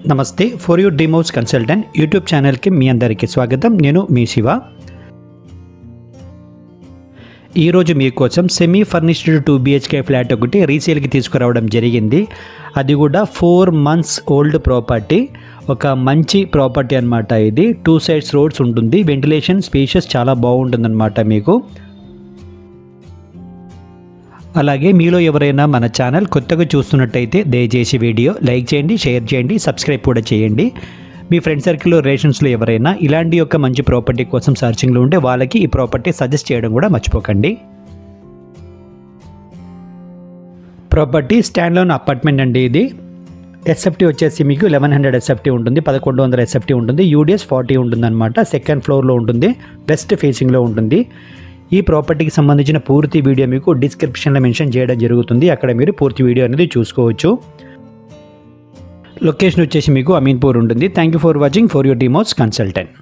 నమస్తే for you dream house consultant YouTube ఛానల్కి మీ అందరికీ స్వాగతం. నేను మీ శివ. ఈరోజు మీకోసం సెమీ ఫర్నిష్డ్ 2 BHK ఫ్లాట్ ఒకటి రీసేల్కి తీసుకురావడం జరిగింది. అది కూడా 4 months ఓల్డ్ ప్రాపర్టీ. ఒక మంచి ప్రాపర్టీ అనమాట. ఇది 2 sides రోడ్స్ ఉంటుంది. వెంటిలేషన్ స్పేషియస్ చాలా బాగుంటుందన్నమాట మీకు. అలాగే మీలో ఎవరైనా మన ఛానల్ కొత్తగా చూస్తున్నట్టయితే దయచేసి వీడియో లైక్ చేయండి, షేర్ చేయండి, సబ్స్క్రైబ్ కూడా చేయండి. మీ ఫ్రెండ్ సర్కిల్లో రిలేషన్స్లో ఎవరైనా ఇలాంటి యొక్క మంచి ప్రాపర్టీ కోసం సర్చింగ్లో ఉంటే వాళ్ళకి ఈ ప్రాపర్టీ సజెస్ట్ చేయడం కూడా మర్చిపోకండి. ప్రాపర్టీ స్టాండ్లోన్ అపార్ట్మెంట్ అండి. ఇది ఎస్ఎఫ్టీ వచ్చేసి మీకు 1100 ఎస్ఎఫ్టీ ఉంటుంది, 1100 ఎస్ఎఫ్టీ ఉంటుంది, యూడిఎస్ 40 ఉంటుందన్నమాట. సెకండ్ ఫ్లోర్లో ఉంటుంది, వెస్ట్ ఫేసింగ్లో ఉంటుంది. ఈ ప్రాపర్టీకి సంబంధించిన పూర్తి వీడియో మీకు డిస్క్రిప్షన్లో మెన్షన్ చేయడం జరుగుతుంది. అక్కడ మీరు పూర్తి వీడియో అనేది చూసుకోవచ్చు. లొకేషన్ వచ్చేసి మీకు అమీన్పూర్ ఉంటుంది. Thank you for watching for your dream house consultant.